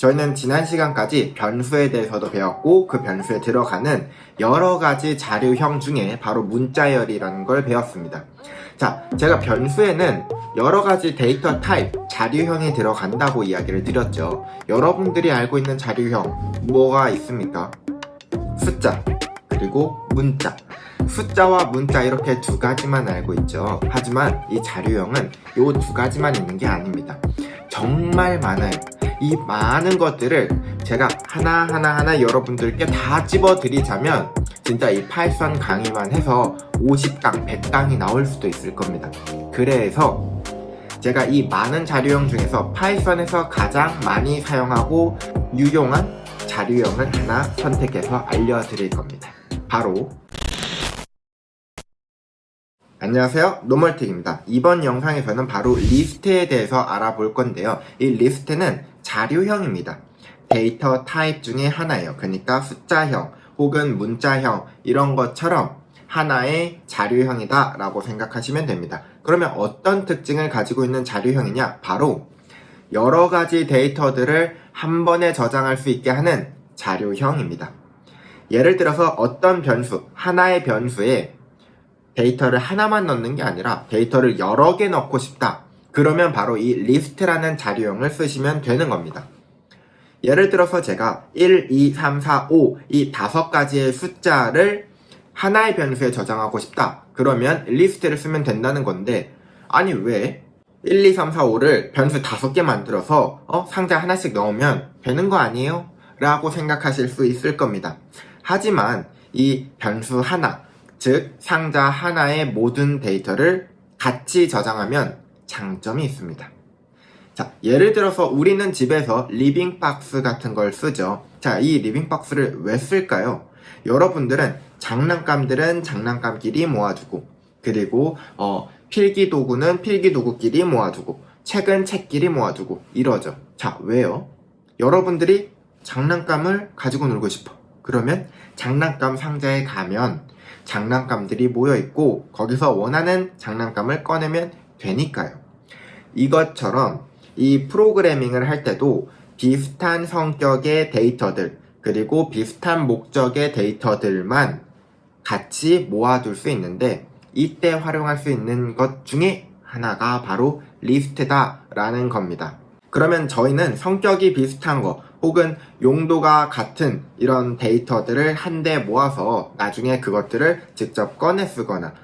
저희는 지난 시간까지 변수에 대해서도 배웠고 그 변수에 들어가는 여러가지 자료형 중에 바로 문자열이라는 걸 배웠습니다. 자, 제가 변수에는 여러가지 데이터 타입, 자료형이 들어간다고 이야기를 드렸죠. 여러분들이 알고 있는 자료형 뭐가 있습니까? 숫자, 그리고 문자. 숫자와 문자 이렇게 두 가지만 알고 있죠. 하지만 이 자료형은 이 두 가지만 있는 게 아닙니다. 정말 많아요. 이 많은 것들을 제가 하나하나 여러분들께 다 집어드리자면 진짜 이 파이썬 강의만 해서 50강, 100강이 나올 수도 있을 겁니다. 그래서 제가 이 많은 자료형 중에서 파이썬에서 가장 많이 사용하고 유용한 자료형을 하나 선택해서 알려드릴 겁니다. 바로 안녕하세요, 노멀틱입니다. 이번 영상에서는 바로 리스트에 대해서 알아볼 건데요. 이 리스트는 자료형입니다. 데이터 타입 중에 하나예요. 그러니까 숫자형 혹은 문자형 이런 것처럼 하나의 자료형이다 라고 생각하시면 됩니다. 그러면 어떤 특징을 가지고 있는 자료형이냐? 바로 여러가지 데이터들을 한 번에 저장할 수 있게 하는 자료형입니다. 예를 들어서 어떤 변수, 하나의 변수에 데이터를 하나만 넣는 게 아니라 데이터를 여러 개 넣고 싶다. 그러면 바로 이 리스트라는 자료형을 쓰시면 되는 겁니다. 예를 들어서 제가 1, 2, 3, 4, 5 이 5가지의 숫자를 하나의 변수에 저장하고 싶다. 그러면 리스트를 쓰면 된다는 건데 아니 왜 1, 2, 3, 4, 5를 변수 5개 만들어서 상자 하나씩 넣으면 되는 거 아니에요? 라고 생각하실 수 있을 겁니다. 하지만 이 변수 하나, 즉 상자 하나의 모든 데이터를 같이 저장하면 장점이 있습니다. 자, 예를 들어서 우리는 집에서 리빙박스 같은 걸 쓰죠. 자, 이 리빙박스를 왜 쓸까요? 여러분들은 장난감들은 장난감끼리 모아두고 그리고 필기도구는 필기도구끼리 모아두고 책은 책끼리 모아두고 이러죠. 자, 왜요? 여러분들이 장난감을 가지고 놀고 싶어. 그러면 장난감 상자에 가면 장난감들이 모여있고 거기서 원하는 장난감을 꺼내면 되니까요. 이것처럼 이 프로그래밍을 할 때도 비슷한 성격의 데이터들 그리고 비슷한 목적의 데이터들만 같이 모아둘 수 있는데 이때 활용할 수 있는 것 중에 하나가 바로 리스트다 라는 겁니다. 그러면 저희는 성격이 비슷한 거 혹은 용도가 같은 이런 데이터들을 한데 모아서 나중에 그것들을 직접 꺼내 쓰거나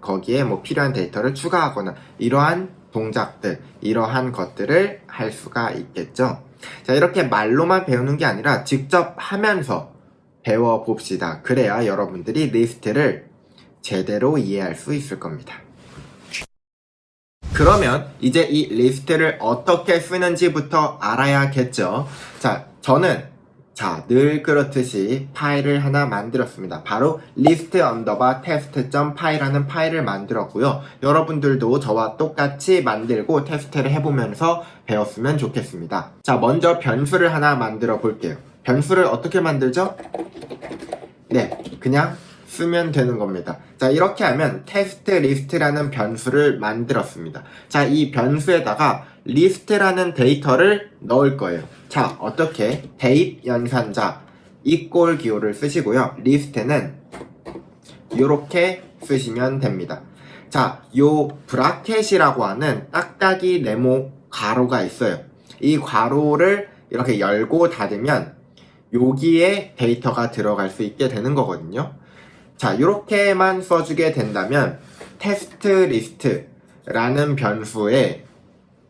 거기에 뭐 필요한 데이터를 추가하거나 이러한 동작들, 이러한 것들을 할 수가 있겠죠. 자, 이렇게 말로만 배우는 게 아니라 직접 하면서 배워봅시다. 그래야 여러분들이 리스트를 제대로 이해할 수 있을 겁니다. 그러면 이제 이 리스트를 어떻게 쓰는지부터 알아야겠죠. 자, 저는 늘 그렇듯이 파일을 하나 만들었습니다. 바로 list_test.py라는 파일을 만들었고요. 여러분들도 저와 똑같이 만들고 테스트를 해보면서 배웠으면 좋겠습니다. 자, 먼저 변수를 하나 만들어 볼게요. 변수를 어떻게 만들죠? 네, 그냥 쓰면 되는 겁니다. 자, 이렇게 하면 테스트 리스트라는 변수를 만들었습니다. 자, 이 변수에다가 리스트라는 데이터를 넣을 거예요. 자, 어떻게? 대입 연산자 이꼴 기호를 쓰시고요. 리스트는 이렇게 쓰시면 됩니다. 자, 요 브라켓이라고 하는 딱딱이 네모 괄호가 있어요. 이 괄호를 이렇게 열고 닫으면 여기에 데이터가 들어갈 수 있게 되는 거거든요. 자, 이렇게만 써주게 된다면 테스트 리스트라는 변수에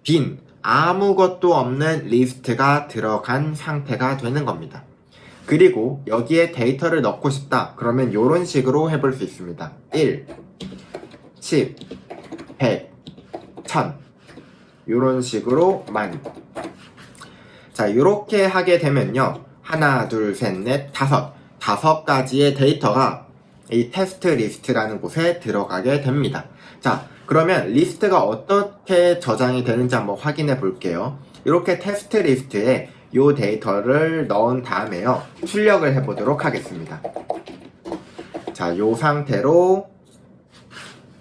빈 아무것도 없는 리스트가 들어간 상태가 되는 겁니다. 그리고 여기에 데이터를 넣고 싶다. 그러면 이런 식으로 해볼 수 있습니다. 1, 10, 100, 1000 이런 식으로 만. 자, 이렇게 하게 되면요. 하나, 둘, 셋, 넷, 다섯 가지의 데이터가 이 테스트 리스트라는 곳에 들어가게 됩니다. 자, 그러면 리스트가 어떻게 저장이 되는지 한번 확인해 볼게요. 이렇게 테스트 리스트에 이 데이터를 넣은 다음에요. 출력을 해보도록 하겠습니다. 자, 이 상태로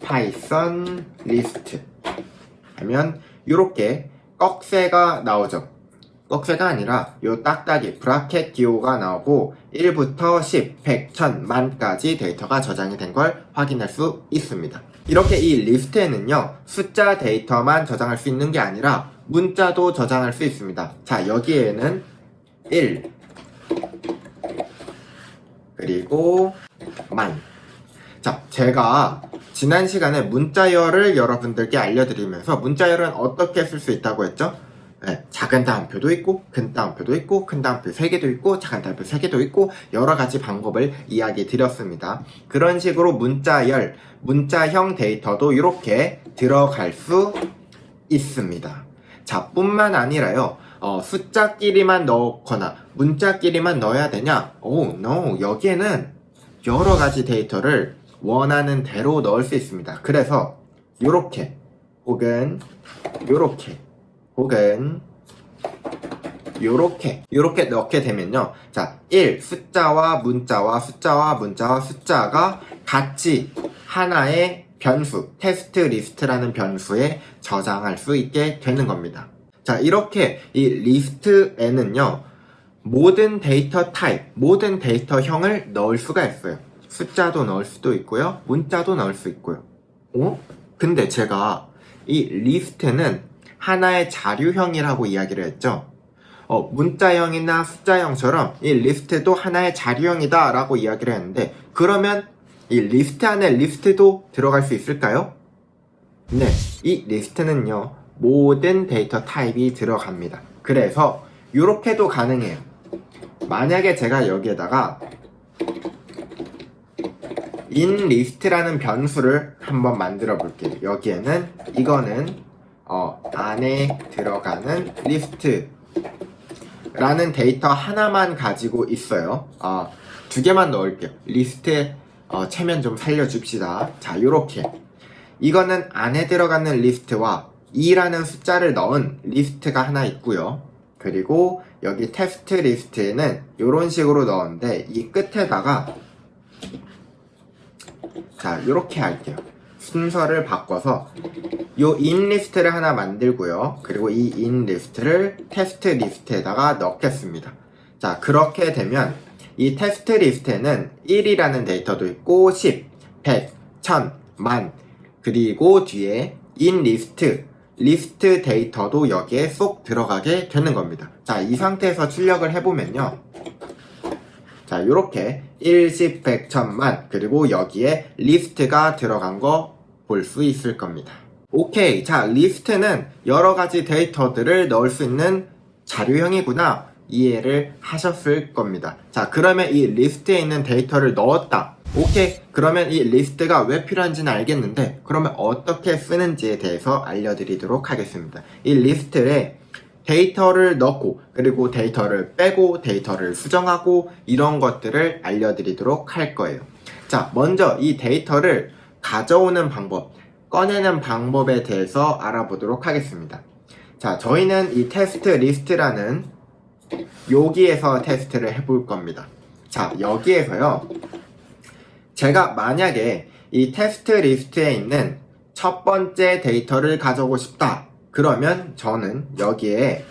파이썬 리스트 하면 이렇게 꺽쇠가 나오죠. 꺽쇠가 아니라 요 딱딱이 브라켓 기호가 나오고 1부터 10, 100, 1000, 만까지 데이터가 저장이 된 걸 확인할 수 있습니다. 이렇게 이 리스트에는요, 숫자 데이터만 저장할 수 있는 게 아니라 문자도 저장할 수 있습니다. 자, 여기에는 1, 그리고 만. 자, 제가 지난 시간에 문자열을 여러분들께 알려드리면서 문자열은 어떻게 쓸 수 있다고 했죠? 네, 작은 따옴표도 있고 큰 따옴표도 있고 큰 따옴표 3개도 있고 작은 따옴표 3개도 있고 여러 가지 방법을 이야기 드렸습니다. 그런 식으로 문자열, 문자형 데이터도 이렇게 들어갈 수 있습니다. 자, 뿐만 아니라요, 숫자끼리만 넣거나 문자끼리만 넣어야 되냐? no. 여기에는 여러 가지 데이터를 원하는 대로 넣을 수 있습니다. 그래서 요렇게 혹은 요렇게 혹은 요렇게 넣게 되면요, 자, 1 숫자와 문자와 숫자가 같이 하나의 변수, 테스트 리스트라는 변수에 저장할 수 있게 되는 겁니다. 자, 이렇게 이 리스트에는요, 모든 데이터 타입, 모든 데이터형을 넣을 수가 있어요. 숫자도 넣을 수도 있고요, 문자도 넣을 수 있고요. 근데 제가 이 리스트는 하나의 자료형이라고 이야기를 했죠. 문자형이나 숫자형처럼 이 리스트도 하나의 자료형이다 라고 이야기를 했는데, 그러면 이 리스트 안에 리스트도 들어갈 수 있을까요? 네, 이 리스트는요, 모든 데이터 타입이 들어갑니다. 그래서 이렇게도 가능해요. 만약에 제가 여기에다가 inList라는 변수를 한번 만들어 볼게요. 여기에는 이거는 안에 들어가는 리스트라는 데이터 하나만 가지고 있어요. 2개만 넣을게요. 리스트에 체면 좀 살려줍시다. 자, 요렇게 이거는 안에 들어가는 리스트와 2라는 숫자를 넣은 리스트가 하나 있고요. 그리고 여기 테스트 리스트에는 이런 식으로 넣었는데, 이 끝에다가 자, 요렇게 할게요. 순서를 바꿔서 요 inList를 하나 만들고요. 그리고 이 inList를 테스트 리스트에다가 넣겠습니다. 자, 그렇게 되면 이 테스트 리스트에는 1이라는 데이터도 있고 10, 100, 1000, 만, 그리고 뒤에 inList, 리스트 데이터도 여기에 쏙 들어가게 되는 겁니다. 자, 이 상태에서 출력을 해보면요, 자, 요렇게 1, 10, 100, 1000만, 그리고 여기에 리스트가 들어간 거 볼 수 있을 겁니다. 오케이. 자, 리스트는 여러 가지 데이터들을 넣을 수 있는 자료형이구나 이해를 하셨을 겁니다. 자, 그러면 이 리스트에 있는 데이터를 넣었다. 오케이. 그러면 이 리스트가 왜 필요한지는 알겠는데, 그러면 어떻게 쓰는지에 대해서 알려드리도록 하겠습니다. 이 리스트에 데이터를 넣고, 그리고 데이터를 빼고, 데이터를 수정하고, 이런 것들을 알려드리도록 할 거예요. 자, 먼저 이 데이터를 가져오는 방법, 꺼내는 방법에 대해서 알아보도록 하겠습니다. 자, 저희는 이 테스트 리스트라는 여기에서 테스트를 해볼 겁니다. 자, 여기에서요, 제가 만약에 이 테스트 리스트에 있는 첫 번째 데이터를 가져오고 싶다. 그러면 저는 여기에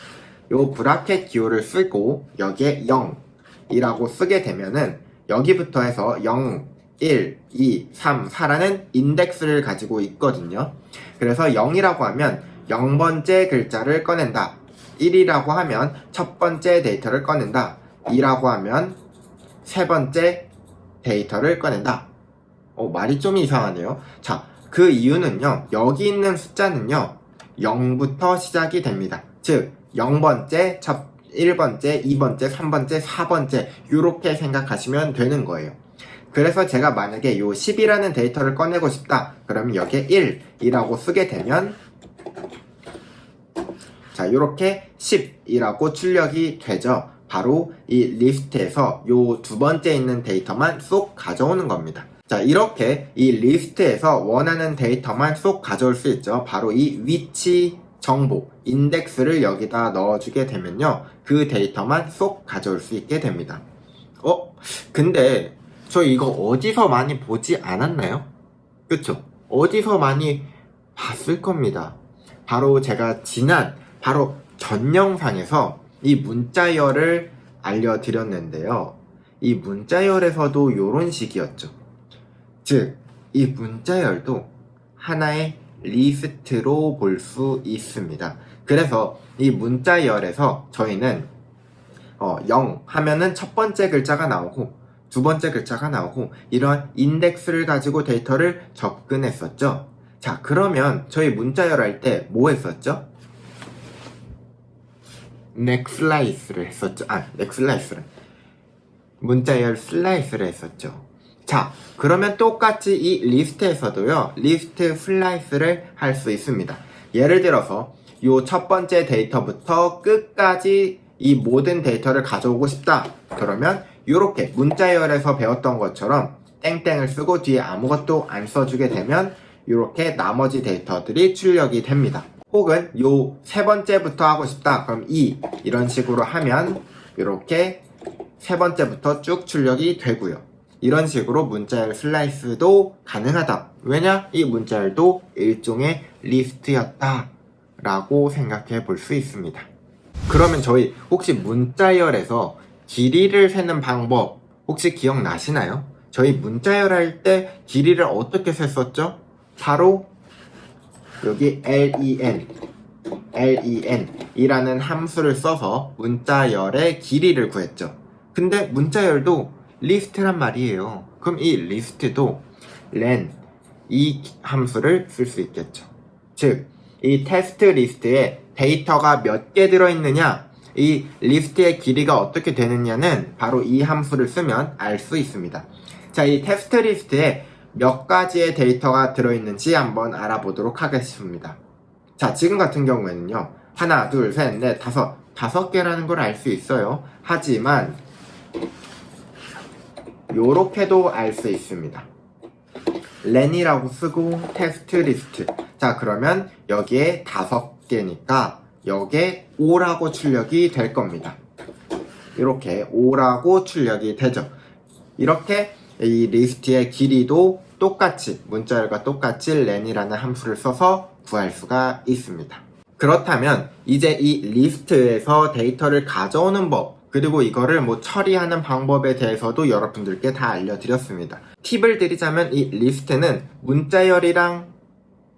요 브라켓 기호를 쓰고 여기에 0이라고 쓰게 되면은 여기부터 해서 0, 1, 2, 3, 4라는 인덱스를 가지고 있거든요. 그래서 0이라고 하면 0번째 글자를 꺼낸다. 1이라고 하면 첫 번째 데이터를 꺼낸다. 2라고 하면 세 번째 데이터를 꺼낸다. 말이 좀 이상하네요. 자, 그 이유는요, 여기 있는 숫자는요, 0부터 시작이 됩니다. 즉 0번째, 1번째, 2번째, 3번째, 4번째 이렇게 생각하시면 되는 거예요. 그래서 제가 만약에 요 10이라는 데이터를 꺼내고 싶다. 그러면 여기에 1이라고 쓰게 되면, 자, 이렇게 10이라고 출력이 되죠. 바로 이 리스트에서 요 두 번째 있는 데이터만 쏙 가져오는 겁니다. 자, 이렇게 이 리스트에서 원하는 데이터만 쏙 가져올 수 있죠. 바로 이 위치 정보, 인덱스를 여기다 넣어주게 되면요, 그 데이터만 쏙 가져올 수 있게 됩니다. 근데 저 이거 어디서 많이 보지 않았나요? 그쵸? 어디서 많이 봤을 겁니다. 바로 제가 바로 전 영상에서 이 문자열을 알려드렸는데요. 이 문자열에서도 이런 식이었죠. 즉, 이 문자열도 하나의 리스트로 볼 수 있습니다. 그래서 이 문자열에서 저희는 0 하면은 첫 번째 글자가 나오고 두 번째 글자가 나오고 이런 인덱스를 가지고 데이터를 접근했었죠. 자, 그러면 저희 문자열 할 때 뭐 했었죠? 넥슬라이스를 했었죠. 넥슬라이스를. 문자열 슬라이스를 했었죠. 자, 그러면 똑같이 이 리스트에서도요, 리스트 슬라이스를 할 수 있습니다. 예를 들어서 요 첫 번째 데이터부터 끝까지 이 모든 데이터를 가져오고 싶다. 그러면 이렇게 문자열에서 배웠던 것처럼 땡땡을 쓰고 뒤에 아무것도 안 써주게 되면 이렇게 나머지 데이터들이 출력이 됩니다. 혹은 요 세 번째부터 하고 싶다. 그럼 이런 식으로 하면 이렇게 세 번째부터 쭉 출력이 되고요. 이런 식으로 문자열 슬라이스도 가능하다. 왜냐? 이 문자열도 일종의 리스트였다 라고 생각해 볼 수 있습니다. 그러면 저희 혹시 문자열에서 길이를 세는 방법 혹시 기억나시나요? 저희 문자열 할 때 길이를 어떻게 셌었죠? 바로 여기 len 이라는 함수를 써서 문자열의 길이를 구했죠. 근데 문자열도 리스트란 말이에요. 그럼 이 리스트도 len 이 함수를 쓸 수 있겠죠. 즉, 이 테스트 리스트에 데이터가 몇 개 들어있느냐, 이 리스트의 길이가 어떻게 되느냐는 바로 이 함수를 쓰면 알 수 있습니다. 자, 이 테스트 리스트에 몇 가지의 데이터가 들어있는지 한번 알아보도록 하겠습니다. 자, 지금 같은 경우에는요, 하나, 둘, 셋, 넷, 다섯 개라는 걸 알 수 있어요. 하지만 요렇게도 알 수 있습니다. len이라고 쓰고 테스트 리스트. 자, 그러면 여기에 5개니까 여기에 5라고 출력이 될 겁니다. 이렇게 5라고 출력이 되죠. 이렇게 이 리스트의 길이도 똑같이 문자열과 똑같이 len이라는 함수를 써서 구할 수가 있습니다. 그렇다면 이제 이 리스트에서 데이터를 가져오는 법, 그리고 이거를 처리하는 방법에 대해서도 여러분들께 다 알려드렸습니다. 팁을 드리자면 이 리스트는 문자열이랑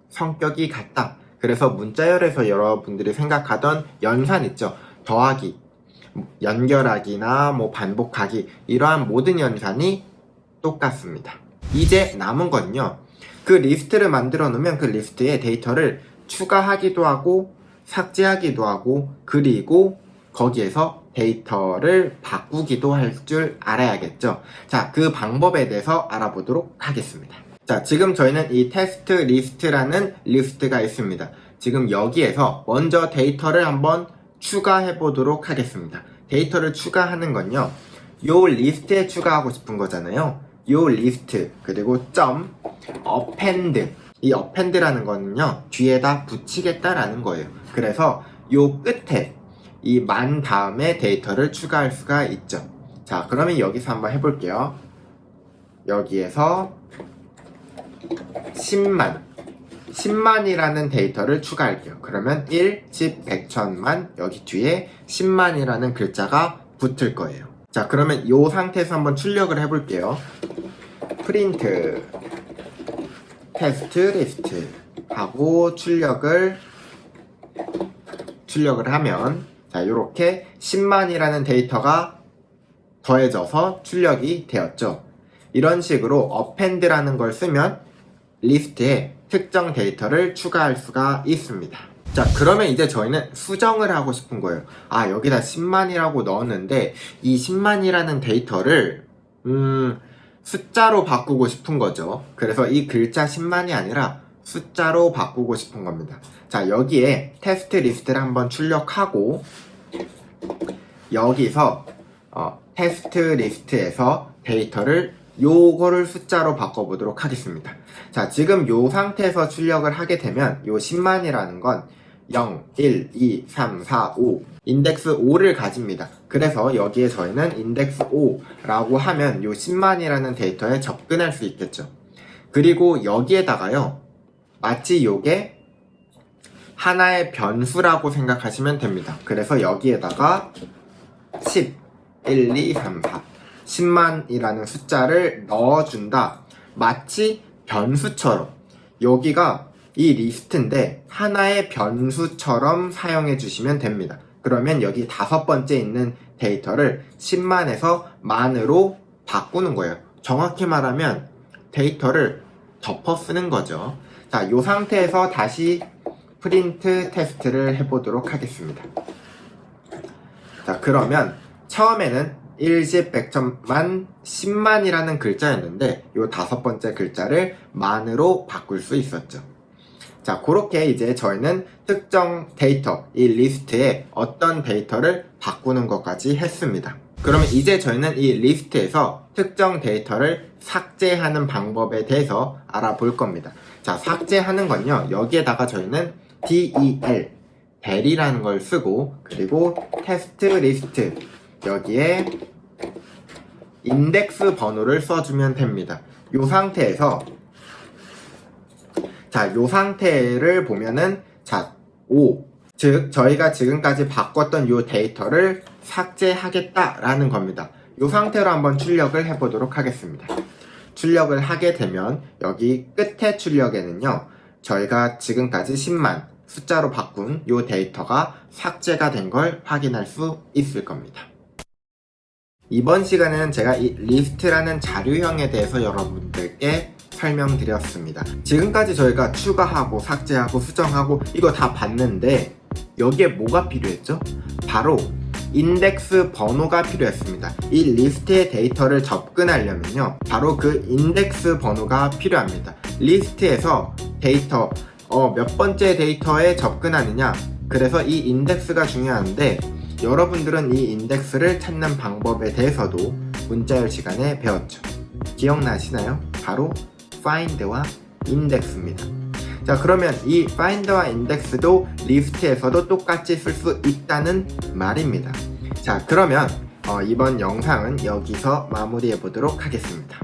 성격이 같다. 그래서 문자열에서 여러분들이 생각하던 연산 있죠. 더하기, 연결하기나 반복하기, 이러한 모든 연산이 똑같습니다. 이제 남은 건요, 그 리스트를 만들어 놓으면 그 리스트에 데이터를 추가하기도 하고 삭제하기도 하고, 그리고 거기에서 데이터를 바꾸기도 할 줄 알아야겠죠. 자, 그 방법에 대해서 알아보도록 하겠습니다. 자, 지금 저희는 이 테스트 리스트라는 리스트가 있습니다. 지금 여기에서 먼저 데이터를 한번 추가해 보도록 하겠습니다. 데이터를 추가하는 건요, 요 리스트에 추가하고 싶은 거잖아요. 요 리스트, 그리고 점 append, 이 append라는 거는요, 뒤에다 붙이겠다라는 거예요. 그래서 요 끝에 이 만 다음에 데이터를 추가할 수가 있죠. 자, 그러면 여기서 한번 해볼게요. 여기에서 10만이라는 데이터를 추가할게요. 그러면 1, 10, 100, 1000만, 여기 뒤에 10만이라는 글자가 붙을 거예요. 자, 그러면 이 상태에서 한번 출력을 해볼게요. 프린트 테스트 리스트 하고 출력을 하면, 자, 요렇게 10만이라는 데이터가 더해져서 출력이 되었죠. 이런 식으로 append라는 걸 쓰면 리스트에 특정 데이터를 추가할 수가 있습니다. 자, 그러면 이제 저희는 수정을 하고 싶은 거예요. 여기다 10만이라고 넣었는데 이 10만이라는 데이터를 숫자로 바꾸고 싶은 거죠. 그래서 이 글자 10만이 아니라 숫자로 바꾸고 싶은 겁니다. 자, 여기에 테스트 리스트를 한번 출력하고, 여기서 테스트 리스트에서 데이터를 요거를 숫자로 바꿔보도록 하겠습니다. 자, 지금 요 상태에서 출력을 하게 되면 요 10만이라는 건 0, 1, 2, 3, 4, 5 인덱스 5를 가집니다. 그래서 여기에 저희는 인덱스 5라고 하면 요 10만이라는 데이터에 접근할 수 있겠죠. 그리고 여기에다가요, 마치 요게 하나의 변수라고 생각하시면 됩니다. 그래서 여기에다가 10, 1, 2, 3, 4 10만이라는 숫자를 넣어준다. 마치 변수처럼 여기가 이 리스트인데 하나의 변수처럼 사용해 주시면 됩니다. 그러면 여기 5번째 있는 데이터를 10만에서 만으로 바꾸는 거예요. 정확히 말하면 데이터를 덮어 쓰는 거죠. 자, 이 상태에서 다시 프린트 테스트를 해보도록 하겠습니다. 자, 그러면 처음에는 1집 100천만 10만이라는 글자였는데 이 5번째 글자를 만으로 바꿀 수 있었죠. 자, 그렇게 이제 저희는 특정 데이터, 이 리스트에 어떤 데이터를 바꾸는 것까지 했습니다. 그러면 이제 저희는 이 리스트에서 특정 데이터를 삭제하는 방법에 대해서 알아볼 겁니다. 자, 삭제하는 건요, 여기에다가 저희는 del, del이라는 걸 쓰고, 그리고 테스트 리스트, 여기에 인덱스 번호를 써주면 됩니다. 이 상태에서 자, 요 상태를 보면은 자, 5, 즉 저희가 지금까지 바꿨던 요 데이터를 삭제하겠다라는 겁니다. 요 상태로 한번 출력을 해보도록 하겠습니다. 출력을 하게 되면 여기 끝에 출력에는요, 저희가 지금까지 10만 숫자로 바꾼 요 데이터가 삭제가 된 걸 확인할 수 있을 겁니다. 이번 시간에는 제가 이 리스트라는 자료형에 대해서 여러분들께 설명드렸습니다. 지금까지 저희가 추가하고 삭제하고 수정하고 이거 다 봤는데 여기에 뭐가 필요했죠? 바로 인덱스 번호가 필요했습니다. 이 리스트의 데이터를 접근하려면요, 바로 그 인덱스 번호가 필요합니다. 리스트에서 데이터 몇 번째 데이터에 접근하느냐, 그래서 이 인덱스가 중요한데 여러분들은 이 인덱스를 찾는 방법에 대해서도 문자열 시간에 배웠죠. 기억나시나요? 바로 find와 index입니다. 자, 그러면 이 find와 index도 리스트에서도 똑같이 쓸 수 있다는 말입니다. 자, 그러면 이번 영상은 여기서 마무리해 보도록 하겠습니다.